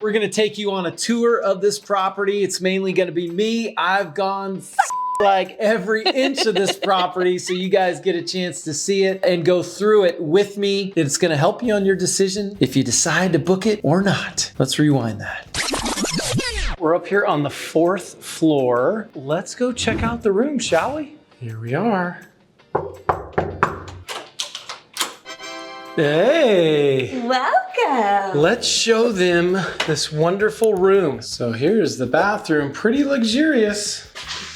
We're gonna take you on a tour of this property. It's mainly gonna be me. I've gone like every inch of this property so you guys get a chance to see it and go through it with me. It's gonna help you on your decision if you decide to book it or not. Let's rewind that. We're up here on the 4th floor. Let's go check out the room, shall we? Here we are. Hey! Welcome! Let's show them this wonderful room. So here's the bathroom, pretty luxurious.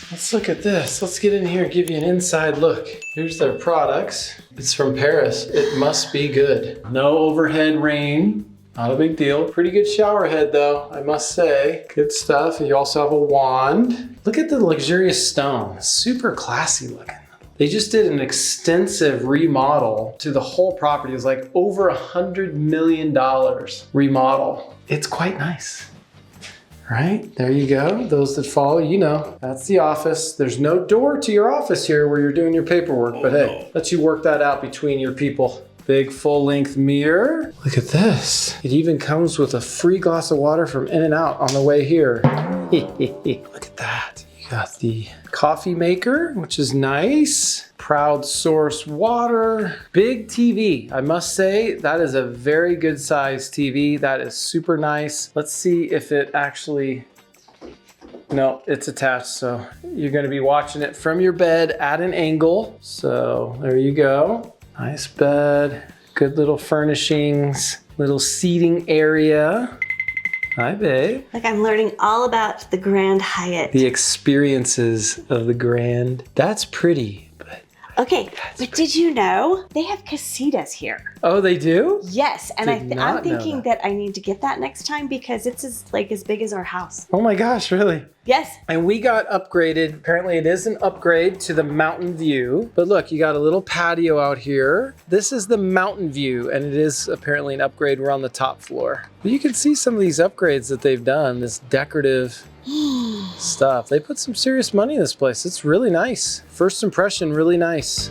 Let's look at this. Let's get in here and give you an inside look. Here's their products. It's from Paris. It must be good. No overhead rain. Not a big deal. Pretty good shower head though, I must say. Good stuff. You also have a wand. Look at the luxurious stone. Super classy looking. They just did an extensive remodel to the whole property. It was like over $100 million remodel. It's quite nice, right? There you go. Those that follow, you know, that's the office. There's no door to your office here where you're doing your paperwork, but hey, let you work that out between your people. Big full-length mirror. Look at this. It even comes with a free glass of water from In-N-Out on the way here. Look at that. You got the coffee maker, which is nice. Proud source water. Big TV. I must say that is a very good size TV. That is super nice. Let's see if it actually, no, it's attached. So you're gonna be watching it from your bed at an angle. So there you go. Nice bed, good little furnishings, little seating area. Hi, babe. Like I'm learning all about the Grand Hyatt. The experiences of the Grand. That's pretty, but. Okay, but did you know they have casitas here? Oh, they do? Yes, and I'm thinking that I need to get that next time because it's as big as our house. Oh my gosh, really? Yes. And we got upgraded. Apparently it is an upgrade to the mountain view. But look, you got a little patio out here. This is the mountain view, and it is apparently an upgrade. We're on the top floor. But you can see some of these upgrades that they've done, this decorative stuff. They put some serious money in this place. It's really nice. First impression, really nice.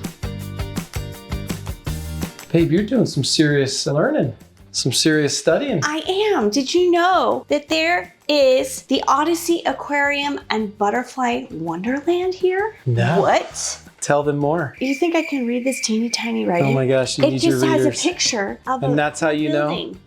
Babe, you're doing some serious learning, some serious studying. I am. Did you know that there is the Odyssey Aquarium and Butterfly Wonderland here? No. What? Tell them more. You think I can read this teeny tiny writing? Oh my gosh, you need your readers. It just has a picture of and that's how you building. know?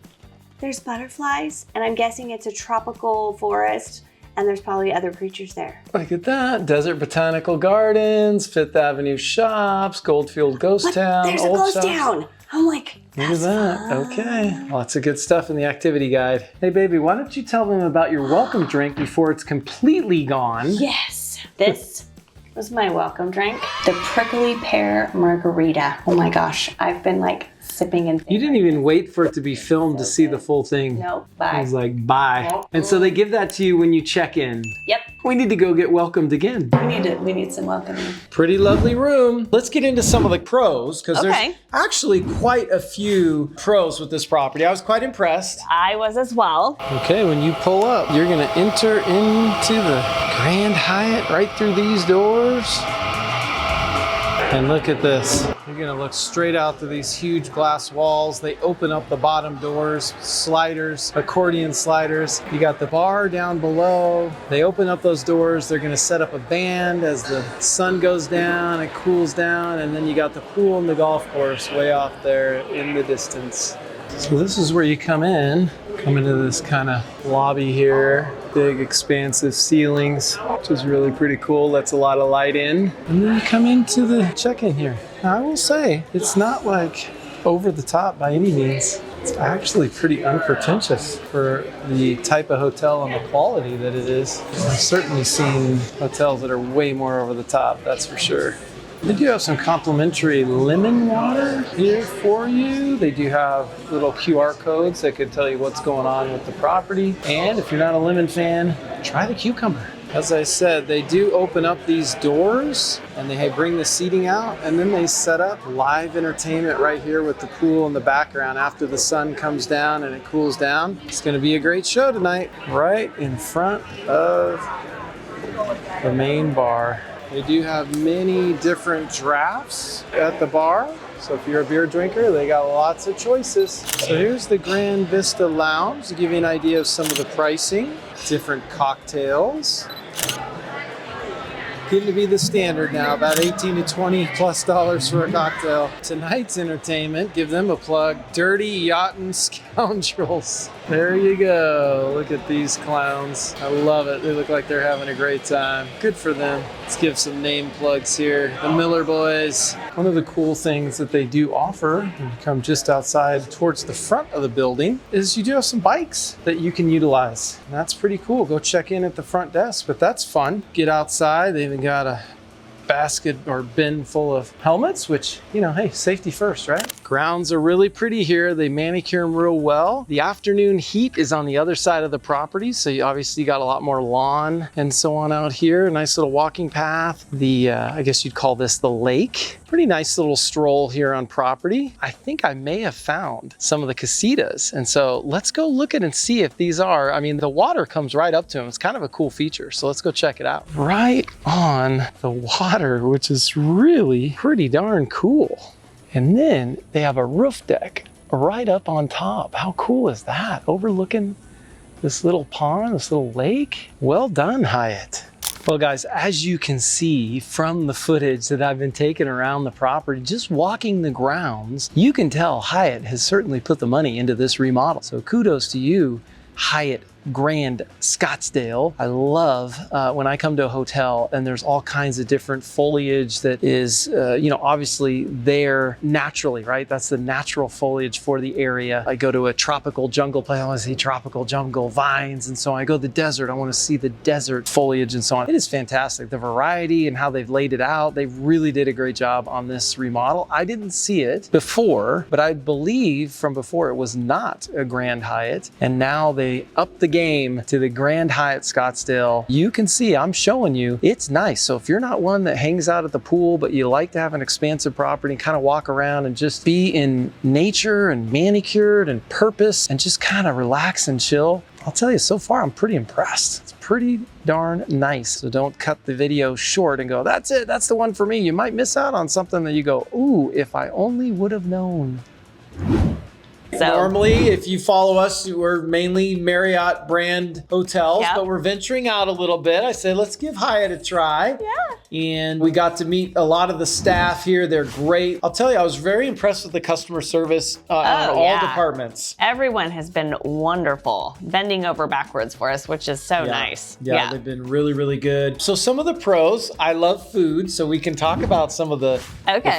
There's butterflies, and I'm guessing it's a tropical forest, and there's probably other creatures there. Look at that. Desert Botanical Gardens, Fifth Avenue Shops, Goldfield Ghost Town. There's a ghost town. I'm like, look at that. Fun. Okay. Lots of good stuff in the activity guide. Hey, baby, why don't you tell them about your welcome drink before it's completely gone? Yes. This was my welcome drink. The prickly pear margarita. Oh my gosh. I've been like sipping and you didn't even wait for it to be filmed to see the full thing. Nope. Bye. I was like, bye. Nope. And so they give that to you when you check in. Yep. We need to go get welcomed again. We need some welcoming. Pretty lovely room. Let's get into some of the pros because there's actually quite a few pros with this property. I was quite impressed. I was as well. Okay, when you pull up, you're gonna enter into the Grand Hyatt right through these doors. And look at this. You're gonna look straight out through these huge glass walls. They open up the bottom doors, sliders, accordion sliders. You got the bar down below. They open up those doors. They're gonna set up a band as the sun goes down, it cools down, and then you got the pool and the golf course way off there in the distance. So this is where you come into this kind of lobby here. Big expansive ceilings, which is really pretty cool. Lets a lot of light in. And then you come into the check-in here. Now I will say, it's not like over the top by any means. It's actually pretty unpretentious for the type of hotel and the quality that it is. I've certainly seen hotels that are way more over the top, that's for sure. They do have some complimentary lemon water here for you. They do have little QR codes that could tell you what's going on with the property. And if you're not a lemon fan, try the cucumber. As I said, they do open up these doors and they bring the seating out and then they set up live entertainment right here with the pool in the background after the sun comes down and it cools down. It's gonna be a great show tonight, right in front of the main bar. They do have many different drafts at the bar, So if you're a beer drinker, they got lots of choices. So here's the Grand Vista Lounge to give you an idea of some of the pricing. Different cocktails. Getting to be the standard now, about $18 to $20+ for a cocktail. Tonight's entertainment, give them a plug, Dirty Yachting Scoundrels. There you go. Look at these clowns. I love it. They look like they're having a great time. Good for them. Let's give some name plugs here. The Miller Boys. One of the cool things that they do offer, when you come just outside towards the front of the building, is you do have some bikes that you can utilize. And that's pretty cool. Go check in at the front desk, but that's fun. Get outside. They even got a basket or bin full of helmets, which, you know, hey, safety first, right? Grounds are really pretty here. They manicure them real well. The afternoon heat is on the other side of the property, so you obviously got a lot more lawn and so on out here. Nice little walking path. The, I guess you'd call this the lake. Pretty nice little stroll here on property. I think I may have found some of the casitas, and so let's go look at and see if these are, I mean, the water comes right up to them. It's kind of a cool feature, so let's go check it out. Right on the water, which is really pretty darn cool. And then they have a roof deck right up on top. How cool is that? Overlooking this little pond, this little lake. Well done, Hyatt. Well, guys, as you can see from the footage that I've been taking around the property, just walking the grounds, you can tell Hyatt has certainly put the money into this remodel. So kudos to you, Hyatt Grand Scottsdale. I love when I come to a hotel and there's all kinds of different foliage that is, you know, obviously there naturally, right? That's the natural foliage for the area. I go to a tropical jungle place, I want to see tropical jungle vines, and so on. I go to the desert, I want to see the desert foliage and so on. It is fantastic. The variety and how they've laid it out, they really did a great job on this remodel. I didn't see it before, but I believe from before it was not a Grand Hyatt, and now they upped the game to the Grand Hyatt Scottsdale. You can see, I'm showing you, it's nice. So if you're not one that hangs out at the pool, but you like to have an expansive property and kind of walk around and just be in nature and manicured and purpose and just kind of relax and chill, I'll tell you, so far I'm pretty impressed. It's pretty darn nice. So don't cut the video short and go, that's it, that's the one for me. You might miss out on something that you go, ooh, if I only would have known. So, normally, if you follow us, we're mainly Marriott brand hotels, yep, but we're venturing out a little bit. I said, let's give Hyatt a try. Yeah. And we got to meet a lot of the staff here. They're great. I'll tell you, I was very impressed with the customer service on all departments. Everyone has been wonderful, bending over backwards for us, which is so nice. Yeah, they've been really, really good. So some of the pros, I love food, so we can talk about some of the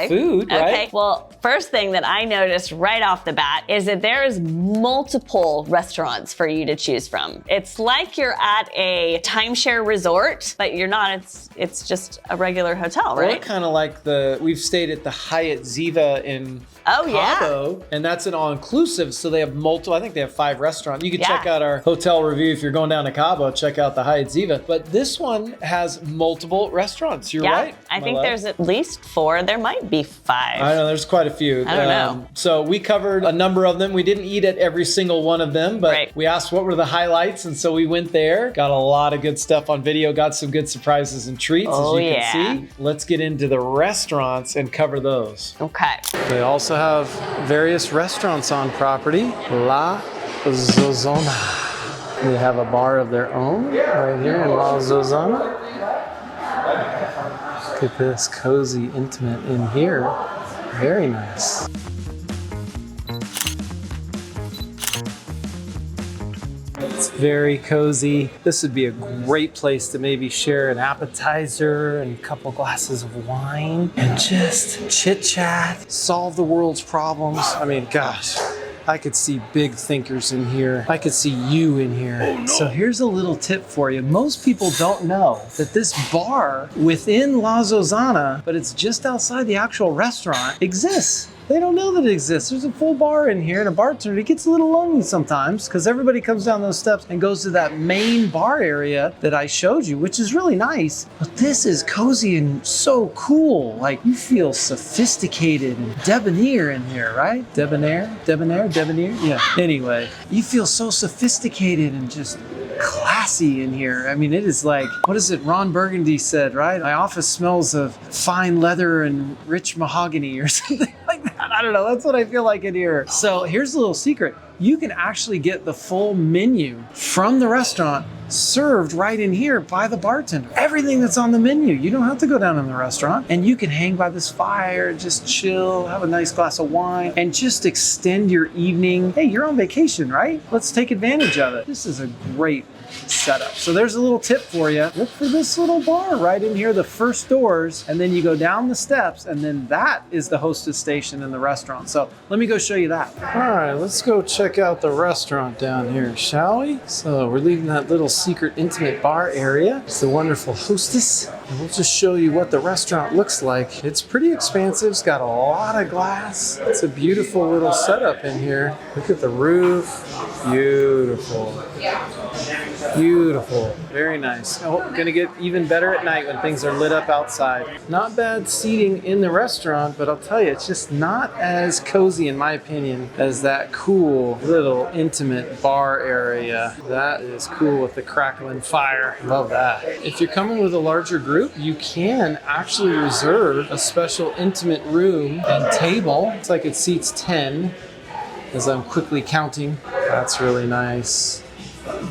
food, right? Okay, well, first thing that I noticed right off the bat is that there's multiple restaurants for you to choose from. It's like you're at a timeshare resort, but you're not. It's just a regular hotel, right? Or kind of like we've stayed at the Hyatt Ziva in Cabo, and that's an all-inclusive, so they have multiple, I think they have 5 restaurants. You can check out our hotel review if you're going down to Cabo, check out the Hyatt Ziva. But this one has multiple restaurants, you're right. I think there's at least 4, there might be 5. I know, there's quite a few. I don't know. So we covered a number of them. We didn't eat at every single one of them, but we asked what were the highlights, and so we went there, got a lot of good stuff on video, got some good surprises and treats, as you can see. Let's get into the restaurants and cover those. Okay. They also have various restaurants on property. La Zozona. They have a bar of their own right here in La Zozona. Look at this, cozy, intimate in here. Very nice. It's very cozy. This would be a great place to maybe share an appetizer and a couple glasses of wine and just chit chat, solve the world's problems. I mean, gosh, I could see big thinkers in here. I could see you in here. Oh, no. So here's a little tip for you. Most people don't know that this bar within La Zozana, but it's just outside the actual restaurant, exists. They don't know that it exists. There's a full bar in here and a bartender. It gets a little lonely sometimes because everybody comes down those steps and goes to that main bar area that I showed you, which is really nice. But this is cozy and so cool. Like, you feel sophisticated and debonair in here, right? Debonair? Yeah. Anyway, you feel so sophisticated and just classy in here. I mean, it is like, what is it Ron Burgundy said, right? My office smells of fine leather and rich mahogany or something like that. I don't know, that's what I feel like in here. So here's a little secret. You can actually get the full menu from the restaurant served right in here by the bartender. Everything that's on the menu. You don't have to go down in the restaurant, and you can hang by this fire, just chill, have a nice glass of wine, and just extend your evening. Hey, you're on vacation, right? Let's take advantage of it. This is a great setup. So there's a little tip for you. Look for this little bar right in here, the first doors, and then you go down the steps, and then that is the hostess station in the restaurant. So let me go show you that. All right, let's go check out the restaurant down here, shall we? So we're leaving that little secret intimate bar area. It's the wonderful hostess. And we'll just show you what the restaurant looks like. It's pretty expansive. It's got a lot of glass. It's a beautiful little setup in here. Look at the roof. Beautiful. Beautiful. Very nice. Oh, gonna get even better at night when things are lit up outside. Not bad seating in the restaurant, but I'll tell you, it's just not as cozy, in my opinion, as that cool little intimate bar area. That is cool with the crackling fire. Love that. If you're coming with a larger group, you can actually reserve a special intimate room and table. It's like it seats 10, as I'm quickly counting. That's really nice.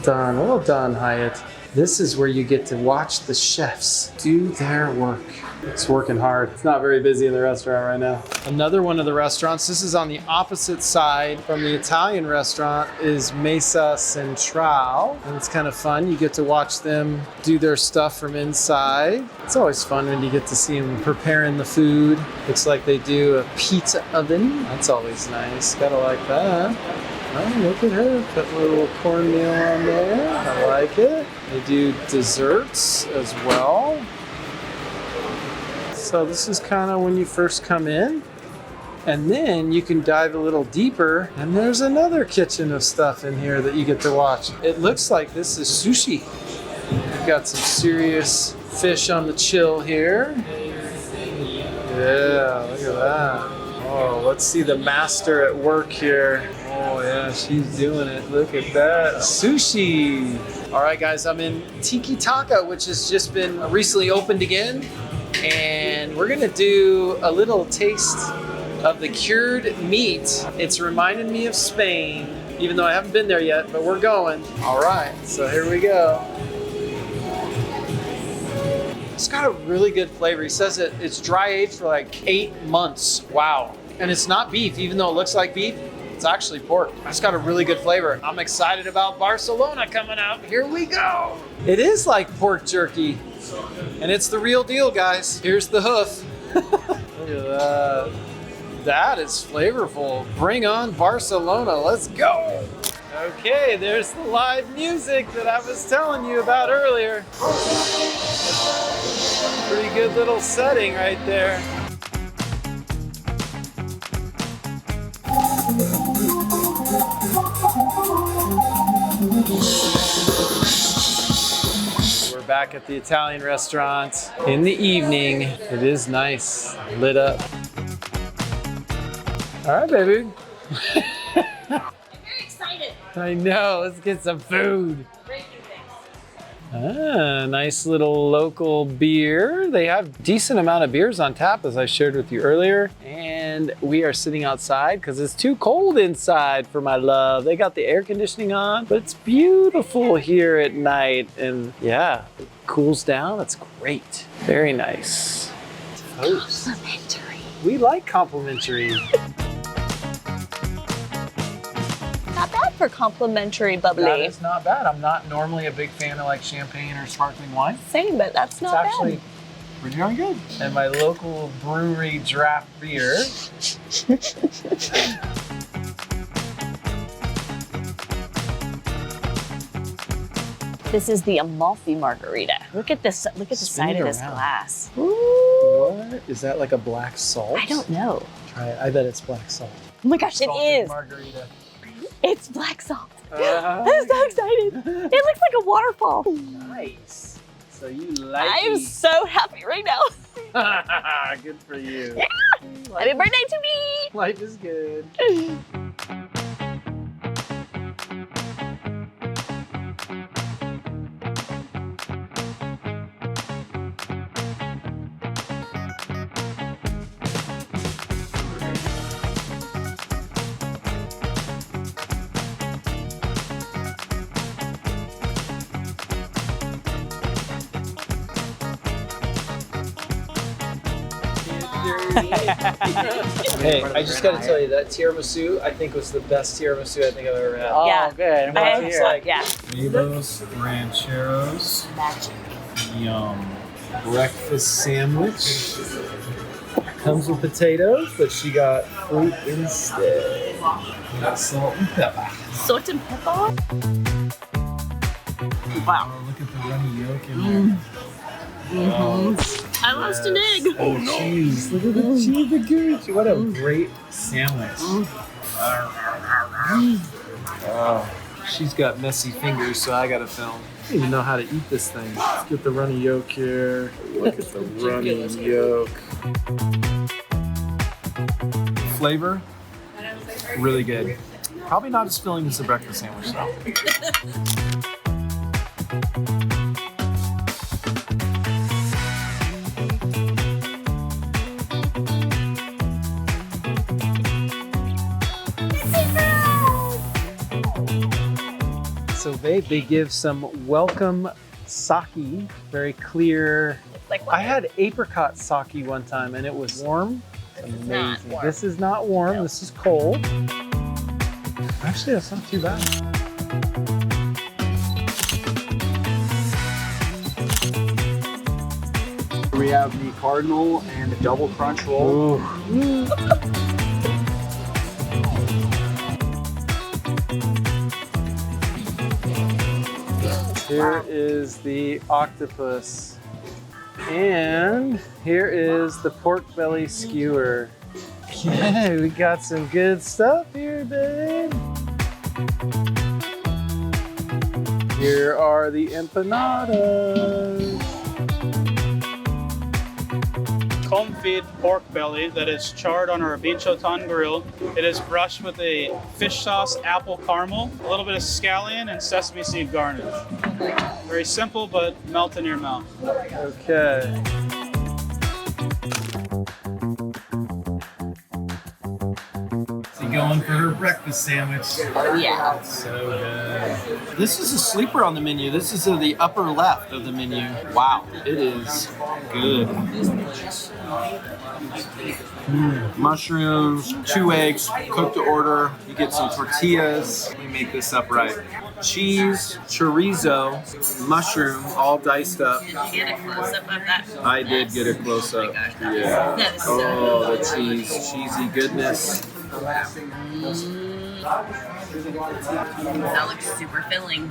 Done. Well done, Hyatt. This is where you get to watch the chefs do their work. It's working hard. It's not very busy in the restaurant right now. Another one of the restaurants, this is on the opposite side from the Italian restaurant, is Mesa Central. And it's kind of fun. You get to watch them do their stuff from inside. It's always fun when you get to see them preparing the food. Looks like they do a pizza oven. That's always nice. Gotta like that. Oh, look at her, put a little cornmeal on there. I like it. They do desserts as well. So this is kind of when you first come in. And then you can dive a little deeper, and there's another kitchen of stuff in here that you get to watch. It looks like this is sushi. We've got some serious fish on the chill here. Yeah, look at that. Oh, let's see the master at work here. Oh yeah, she's doing it. Look at that. Sushi. All right, guys, I'm in Tiki Taka, which has just been recently opened again. And we're gonna do a little taste of the cured meat. It's reminding me of Spain, even though I haven't been there yet, but we're going. All right, so here we go. It's got a really good flavor. He says it's dry aged for like 8 months. Wow. And it's not beef, even though it looks like beef. It's actually pork. It's got a really good flavor. I'm excited about Barcelona coming out. Here we go. It is like pork jerky. And it's the real deal, guys. Here's the hoof. Look at that. That is flavorful. Bring on Barcelona. Let's go. Okay, there's the live music that I was telling you about earlier. Pretty good little setting right there. We're back at the Italian restaurant in the evening. It is nice, lit up. All right, baby. I'm very excited. I know, let's get some food. Ah, nice little local beer. They have decent amount of beers on tap, as I shared with you earlier. And we are sitting outside because it's too cold inside for my love. They got the air conditioning on, but it's beautiful here at night. And yeah, it cools down. It's great. Very nice. Toast. Complimentary. We like complimentary. Not bad for complimentary bubbly. That is not bad. I'm not normally a big fan of like champagne or sparkling wine. Same, but that's not bad. It's actually pretty darn good. And my local brewery draft beer. This is the Amalfi margarita. Look at this. Look at the side of this glass. Ooh. What? Is that like a black salt? I don't know. Try it. I bet it's black salt. Oh my gosh, it Salted is. Margarita. It's black salt. I'm so excited. It looks like a waterfall. Nice. So you like I am so happy right now. Good for you. Yeah. Happy birthday to me. Life is good. Hey, I just got to tell you that tiramisu I think was the best tiramisu I think I've ever had. Oh, Yeah. good. I'm glad to hear. Yeah. Huevos rancheros. Yum. Breakfast sandwich. Comes with potatoes, but she got fruit instead. We got salt and pepper. Salt and pepper? Wow. Oh, look at the runny yolk in there. Oh, I lost an egg. oh no. Cheese. Look at the cheese, the gooch. What a great sandwich. Oh, she's got messy fingers, so I gotta film. I don't even know how to eat this thing. Let's get the runny yolk here. Look at the runny yolk. Flavor, really good. Probably not as filling as the breakfast sandwich though. So they give some welcome sake, very clear. I had apricot sake one time and it was warm. Amazing. This is not warm, this is cold. Actually, that's not too bad. We have the Cardinal and the double crunch roll. Ooh. Here is the octopus. And here is the pork belly skewer. Yeah, we got some good stuff here, babe. Here are the empanadas. Confit pork belly that is charred on our Binchotan grill. It is brushed with a fish sauce apple caramel, a little bit of scallion, and sesame seed garnish. Very simple, but melt in your mouth. Okay. She going for her breakfast sandwich. Yeah. So good. This is a sleeper on the menu. This is the upper left of the menu. Wow, it is good. Mushrooms, 2 eggs, cooked to order. You get some tortillas. Let me make this up right. Cheese, chorizo, mushroom, all diced up. Did you get a close-up of that? I did get a close-up. Yeah. That is so Oh, the cheese, cheesy goodness. That looks super filling.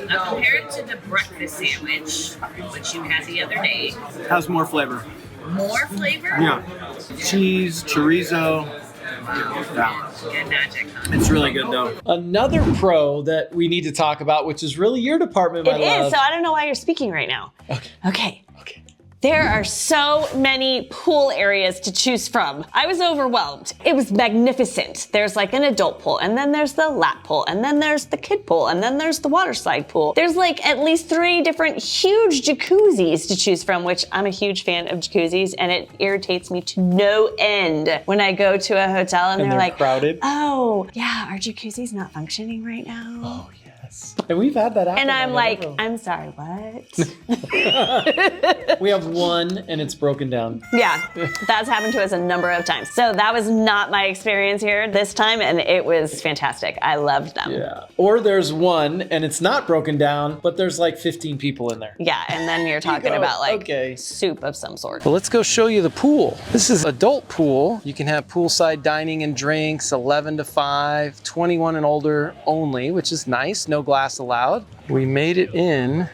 Now compare it to the breakfast sandwich, which you had the other day. Has more flavor. More flavor? Yeah. Cheese, chorizo. Yeah. Good magic, huh? It's really good though. Another pro that we need to talk about, which is really your department, my It love. is, so I don't know why you're speaking right now. Okay. Okay. Okay. There are so many pool areas to choose from. I was overwhelmed. It was magnificent. There's like an adult pool, and then there's the lap pool, and then there's the kid pool, and then there's the water slide pool. There's like at least 3 different huge jacuzzis to choose from, which I'm a huge fan of jacuzzis, and it irritates me to no end when I go to a hotel and they're like, crowded. oh, yeah, our jacuzzi's not functioning right now. Oh yes. And we've had that happen. And I'm on like, another- I'm sorry, what? we have one and it's broken down. Yeah, that's happened to us a number of times. So that was not my experience here this time, and it was fantastic. I loved them. Yeah. Or there's one and it's not broken down, but there's like 15 people in there. Yeah, and then you're talking go. about like Okay. soup of some sort. Well, let's go show you the pool. This is adult pool. You can have poolside dining and drinks, 11 to 5, 21 and older only, which is nice. No glass allowed. We made it in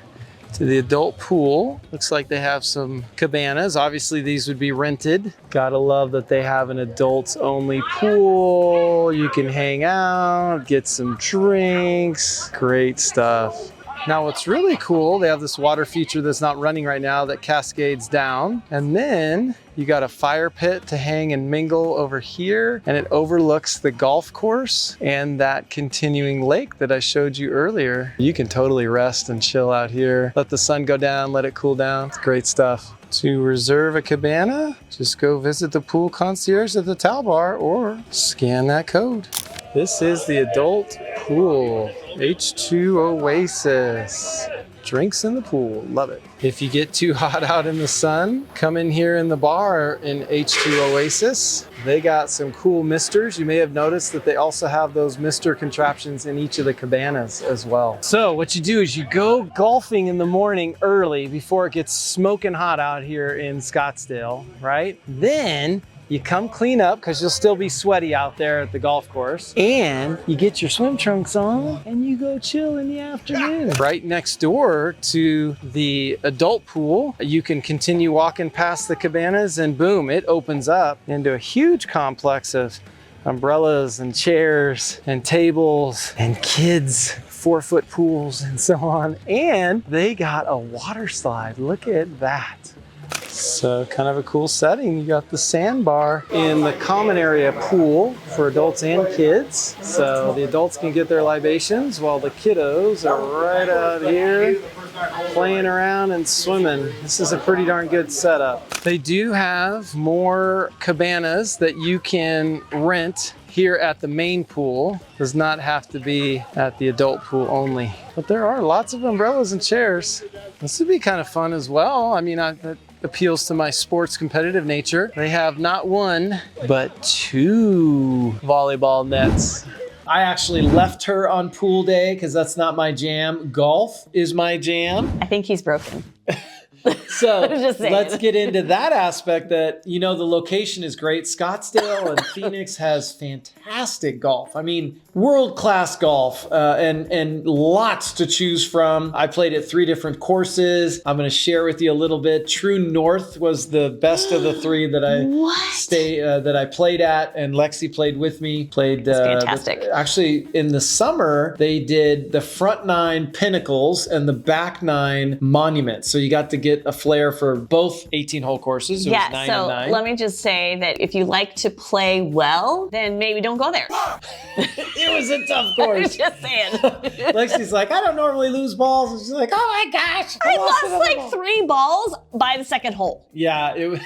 to the adult pool. Looks like they have some cabanas. Obviously these would be rented. Gotta love that they have an adults only pool. You can hang out, get some drinks. Great stuff. Now what's really cool, they have this water feature that's not running right now that cascades down. And then you got a fire pit to hang and mingle over here, and it overlooks the golf course and that continuing lake that I showed you earlier. You can totally rest and chill out here. Let the sun go down, let it cool down. It's great stuff. To reserve a cabana, just go visit the pool concierge at the towel bar or scan that code. This is the adult pool, H2 Oasis. drinks in the pool. Love it. If you get too hot out in the sun, come in here in the bar in H2 Oasis. They got some cool misters. You may have noticed that they also have those mister contraptions in each of the cabanas as well. So what you do is you go golfing in the morning early before it gets smoking hot out here in Scottsdale, right? Then you come clean up because you'll still be sweaty out there at the golf course, and you get your swim trunks on and you go chill in the afternoon. Right next door to the adult pool, you can continue walking past the cabanas and boom, it opens up into a huge complex of umbrellas and chairs and tables and kids 4-foot pools and so on. And they got a water slide. Look at that. So kind of a cool setting. You got the sandbar in the common area pool for adults and kids. So the adults can get their libations while the kiddos are right out here playing around and swimming. This is a pretty darn good setup. They do have more cabanas that you can rent here at the main pool. Does not have to be at the adult pool only. But there are lots of umbrellas and chairs. This would be kind of fun as well. I mean, that appeals to my sports competitive nature. They have not one, but 2 volleyball nets. I actually left her on pool day because that's not my jam. Golf is my jam. I think he's broken. So Just saying. let's get into that aspect that, you know, the location is great. Scottsdale and Phoenix has fantastic golf. I mean, world-class golf and lots to choose from. I played at 3 different courses. I'm going to share with you a little bit. True North was the best of the 3 that I played at, and Lexi played with me. Played fantastic. Actually, in the summer, they did the front 9 pinnacles and the back 9 monuments. So you got to get a flair for both 18-hole courses. It was 9 so and 9. let me just say that if you like to play well, then maybe don't go there. It was a tough I'm course. just saying. Lexi's like, I don't normally lose balls. And she's like, oh my gosh. I lost lost another like ball. 3 balls by the second hole. Yeah, it was.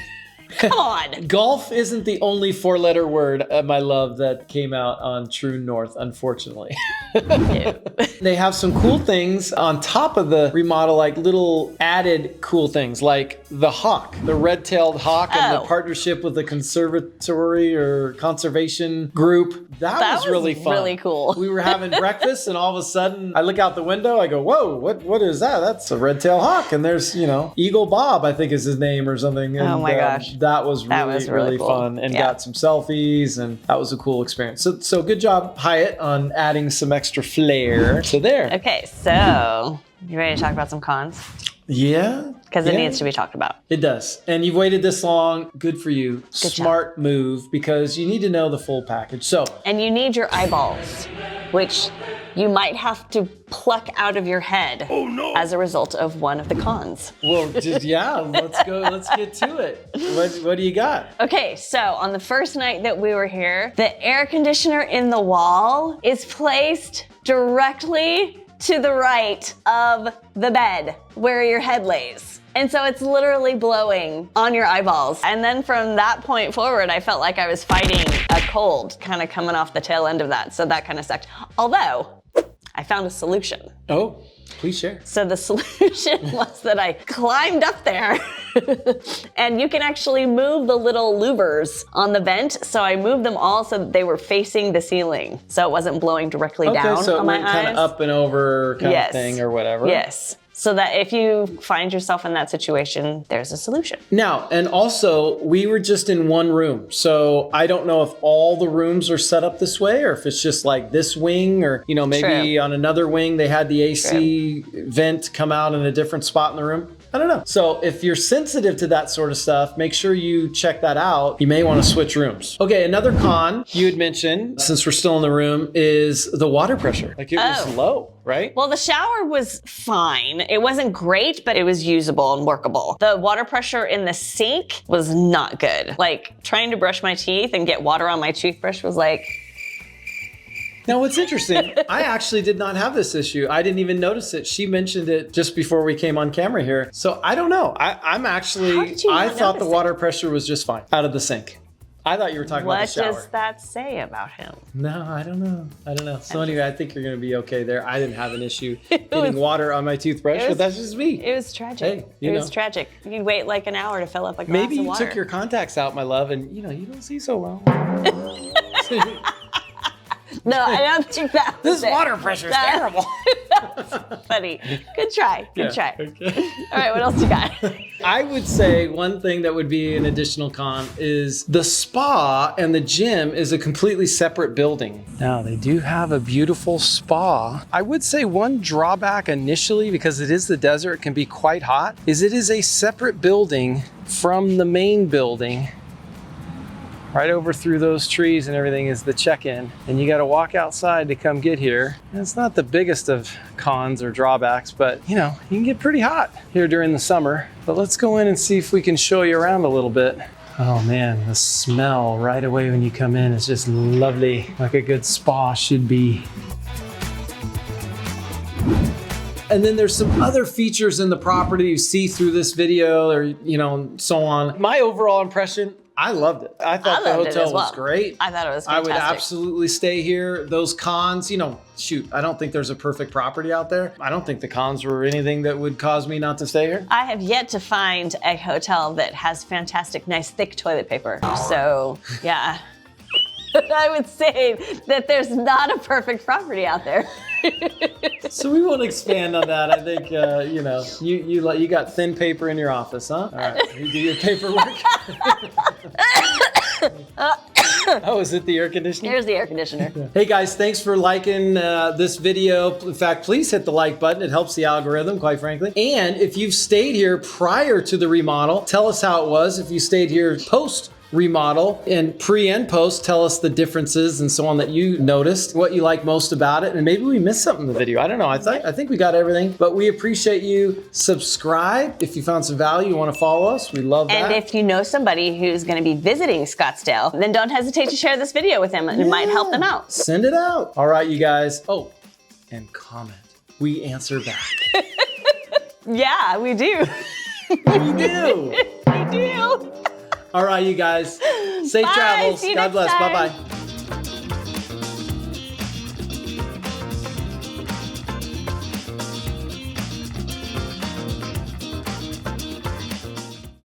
Come on. Golf isn't the only 4-letter word, my love, that came out on True North, unfortunately. They have some cool things on top of the remodel, like little added cool things, like the hawk, the red-tailed hawk, and the partnership with the conservatory or conservation group. That was really fun. Really cool. We were having breakfast, and all of a sudden, I look out the window. I go, "Whoa, what is that? That's a red-tailed hawk." And there's, Eagle Bob, I think is his name or something. And, oh my gosh. That was really cool. fun, and got some selfies, and that was a cool experience. So good job, Hyatt, on adding some extra flair to there. Okay, so you ready to talk about some cons? Yeah. Because it needs to be talked about. It does. And you've waited this long. Good for you. Good Smart move, because you need to know the full package. So. And you need your eyeballs, which you might have to pluck out of your head as a result of one of the cons. Well, let's go. Let's get to it. What do you got? Okay, so on the first night that we were here, the air conditioner in the wall is placed directly to the right of the bed where your head lays. And so it's literally blowing on your eyeballs. And then from that point forward, I felt like I was fighting a cold kind of coming off the tail end of that. So that kind of sucked. Although I found a solution. Oh, please share. So the solution was that I climbed up there and you can actually move the little louvers on the vent. So I moved them all so that they were facing the ceiling. So it wasn't blowing directly down so it on my went eyes. kind of up and over kind of thing or whatever. Yes. So that if you find yourself in that situation, there's a solution. Now, and also, we were just in one room. So I don't know if all the rooms are set up this way, or if it's just like this wing, or, maybe on another wing they had the AC vent come out in a different spot in the room. I don't know. So if you're sensitive to that sort of stuff, make sure you check that out. You may want to switch rooms. Okay, another con you had mentioned, since we're still in the room, is the water pressure. Like, it was low, right? Well, the shower was fine. It wasn't great, but it was usable and workable. The water pressure in the sink was not good. Like, trying to brush my teeth and get water on my toothbrush was like... Now, what's interesting, I actually did not have this issue. I didn't even notice it. She mentioned it just before we came on camera here. So I don't know. I thought the water pressure was just fine out of the sink. I thought you were talking about What the shower. does that say about him? No, I don't know. So anyway, I think you're going to be okay there. I didn't have an issue getting water on my toothbrush, but that's just me. It was tragic. Hey, it was tragic. You'd wait like an hour to fill up a glass Maybe of you water. took your contacts out, my love, and you don't see so well. No, I don't think that was This it. water pressure is terrible. That's funny. Good try. Good try. Okay. All right, what else you got? I would say one thing that would be an additional con is the spa and the gym is a completely separate building. Now, they do have a beautiful spa. I would say one drawback initially, because it is the desert, it can be quite hot, is it is a separate building from the main building. Right over through those trees and everything is the check-in, and you got to walk outside to come get here. And it's not the biggest of cons or drawbacks, but you can get pretty hot here during the summer. But let's go in and see if we can show you around a little bit. Oh man, the smell right away when you come in is just lovely, like a good spa should be. And then there's some other features in the property you see through this video, or so on. My overall impression, I loved it. I thought the hotel was great. I thought it was fantastic. I would absolutely stay here. Those cons, shoot, I don't think there's a perfect property out there. I don't think the cons were anything that would cause me not to stay here. I have yet to find a hotel that has fantastic, nice, thick toilet paper. So, yeah. I would say that there's not a perfect property out there. So we won't expand on that. I think you got thin paper in your office, huh? All right, you do your paperwork. Oh, is it the air conditioner? Here's the air conditioner. Hey guys, thanks for liking this video. In fact, please hit the like button. It helps the algorithm, quite frankly. And if you've stayed here prior to the remodel, tell us how it was. If you stayed here post remodel, and pre and post, tell us the differences and so on that you noticed, what you like most about it, and maybe we missed something in the video. I don't know. I think we got everything, but we appreciate you. Subscribe if you found some value, you want to follow us. We love that. And if you know somebody who's going to be visiting Scottsdale, then don't hesitate to share this video with them. It might help them out. Send it out. All right, you guys. Oh, and comment. We answer back. Yeah, we do. We do. We do. All right, you guys. Safe Bye. travels. See you God next bless. time. Bye-bye.